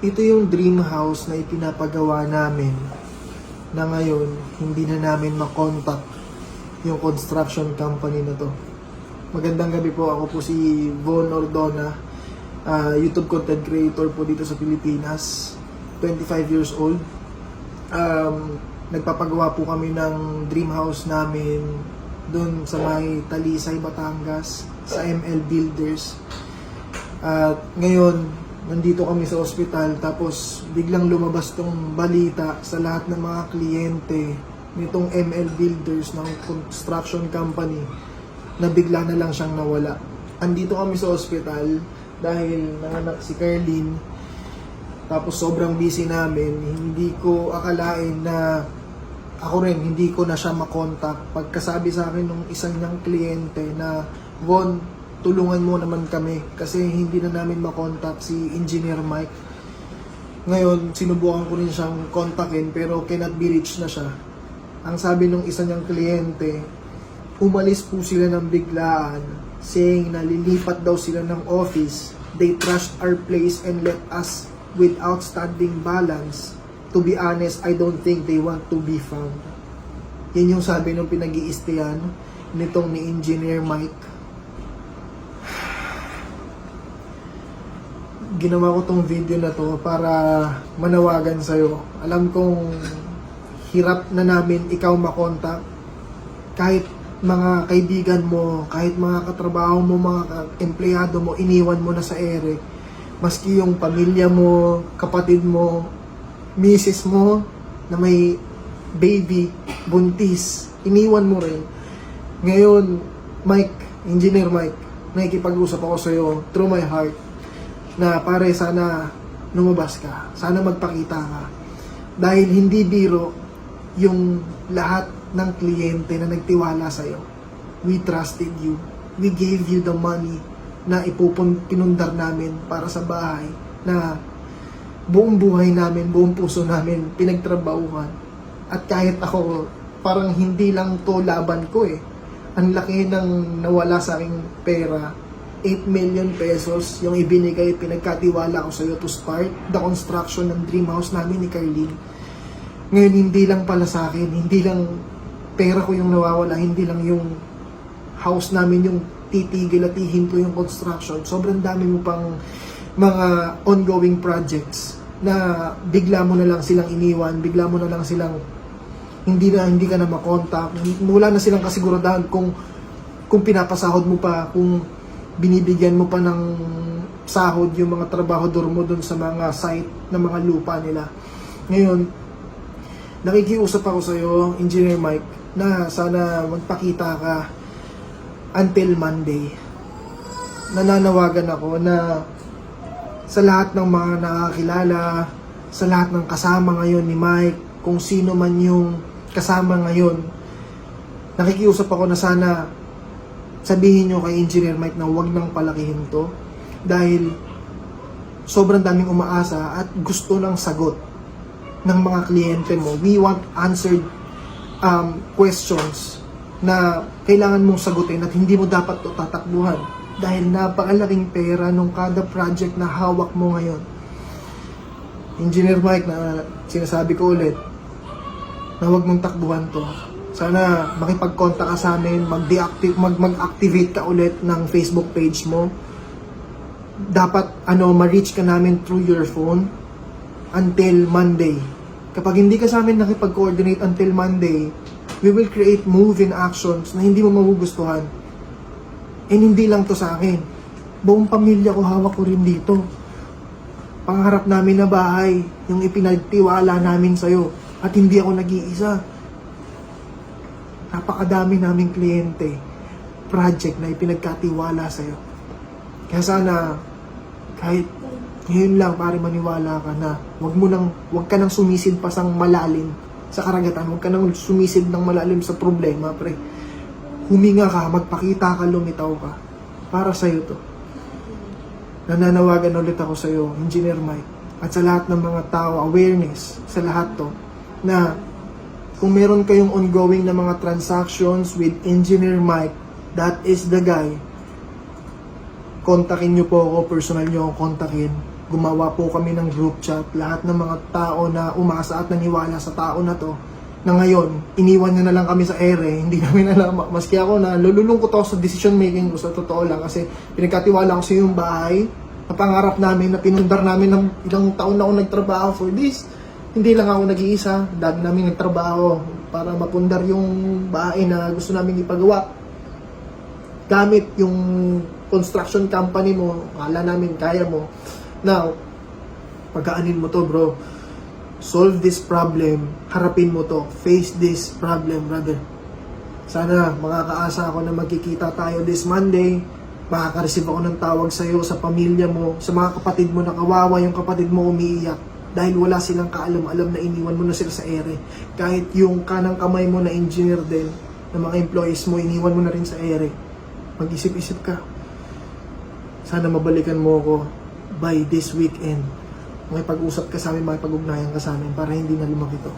Ito yung dream house na ipinapagawa namin na ngayon hindi na namin makontak yung construction company na to. Magandang gabi po, ako po si Von Ordona, YouTube content creator po dito sa Pilipinas, 25 years old. Nagpapagawa po kami ng dream house namin doon sa may Talisay, Batangas, sa ML Builders. At ngayon, nandito kami sa ospital, tapos biglang lumabas tong balita sa lahat ng mga kliyente nitong ML Builders ng construction company na bigla na lang siyang nawala. Andito kami sa ospital dahil nanganak si Carlene, tapos sobrang busy namin. Hindi ko akalain na ako rin, hindi ko na siya makontak. Pagkasabi sa akin ng isang niyang kliyente na, Von, tulungan mo naman kami kasi hindi na namin makontak si Engineer Mike. Ngayon, sinubukan ko rin siyang kontakin pero cannot be reached na siya. Ang sabi ng isa niyang kliyente, umalis po sila ng biglaan, saying na lilipat daw sila ng office. They trashed our place and left us with outstanding balance. To be honest, I don't think they want to be found. Yan yung sabi ng pinag-iistihan nitong ni Engineer Mike. Ginawa ko tong video na to para manawagan sa'yo. Alam kong hirap na namin ikaw makontak. Kahit mga kaibigan mo, kahit mga katrabaho mo, mga empleyado mo, iniwan mo na sa ere. Maski yung pamilya mo, kapatid mo, misis mo na may baby, buntis, iniwan mo rin. Ngayon, Mike, Engineer Mike, nakikipag-usap ako sa'yo through my heart na pare, sana lumabas ka, sana magpakita ka. Dahil hindi biro yung lahat ng kliyente na nagtiwala sa'yo. We trusted you. We gave you the money na pinundar namin para sa bahay na buong buhay namin, buong puso namin pinagtrabahuhan. At kahit ako, parang hindi lang to laban ko eh. Ang laki ng nawala sa aking pera. 8 million pesos yung ibinigay, pinagkatiwala ko sa iyo to start the construction ng dream house namin ni Carlene. Ngayon, hindi lang pala sa akin, hindi lang pera ko yung nawawala, hindi lang yung house namin yung titigil at ihinto yung construction. Sobrang dami mo pang mga ongoing projects na bigla mo na lang silang iniwan, bigla mo na lang silang hindi ka na makontak. Wala na silang kasiguraduhan kung pinapasahod mo pa, kung binibigyan mo pa ng sahod yung mga trabahador mo dun sa mga site na mga lupa nila. Ngayon, nakikiusap ako sa iyo, Engineer Mike, na sana magpakita ka until Monday. Nananawagan ako na sa lahat ng mga nakakilala, sa lahat ng kasama ngayon ni Mike, kung sino man yung kasama ngayon, nakikiusap ako na sana sabihin nyo kay Engineer Mike na huwag nang palakihin to dahil sobrang daming umaasa at gusto ng sagot ng mga kliyente mo. We want answered questions na kailangan mong sagutin at hindi mo dapat to tatakbuhan dahil napakalaking pera nung kada project na hawak mo ngayon. Engineer Mike, na sinasabi ko ulit na huwag mong takbuhan to. Sana makipag-contact ka sa amin, mag-activate ka ulit ng Facebook page mo. Dapat ma-reach ka namin through your phone until Monday. Kapag hindi ka sa amin nakipag-coordinate until Monday, we will create move-in actions na hindi mo magugustuhan. And hindi lang to sa akin. Buong pamilya ko, hawak ko rin dito. Pangarap namin na bahay, yung ipinagtiwala namin sa'yo. At hindi ako nag-iisa. Napakadami naming kliyente, project na ipinagkatiwala sa'yo. Kaya sana, kahit ngayon lang, pare, maniwala ka na wag ka nang sumisid pa sang malalim sa karagatan, wag ka nang sumisid ng malalim sa problema, pre. Huminga ka, magpakita ka, lumitaw ka. Para sa'yo to. Nananawagan ulit ako sa'yo, Engineer Mike, at sa lahat ng mga tao, awareness sa lahat to, na kung meron kayong ongoing na mga transactions with Engineer Mike, that is the guy. Kontakin nyo po ako, personal nyo akong kontakin. gumawa po kami ng group chat. Lahat ng mga tao na umasa at naniwala sa tao na to, na ngayon, iniwan niya na lang kami sa ere, hindi namin alam. Maski ako na lululungkot ako sa decision making ko, sa totoo lang, kasi pinagkatiwala ko sa yung bahay, na pangarap namin, na pinundar namin ng ilang taon na ako nagtrabaho for this. Hindi lang ako nag-iisa, dami namin nagtrabaho para mapundar yung bahay na gusto namin ipagawa. Gamit yung construction company mo, akala namin kaya mo. Now, pagkaanin mo to, bro. Solve this problem, harapin mo to, face this problem, brother. Sana makakaasa ako na magkikita tayo this Monday, makaka-receive ako ng tawag sa'yo, sa pamilya mo, sa mga kapatid mo na kawawa yung kapatid mo umiiyak dahil wala silang kaalam-alam na iniwan mo na sila sa ere. Kahit yung kanang kamay mo na engineer din, na mga employees mo, iniwan mo na rin sa ere. Mag-isip-isip ka. Sana mabalikan mo ako by this weekend. Makipag-usap ka sa amin, makipag-ugnayan ka sa amin para hindi na lumaki to.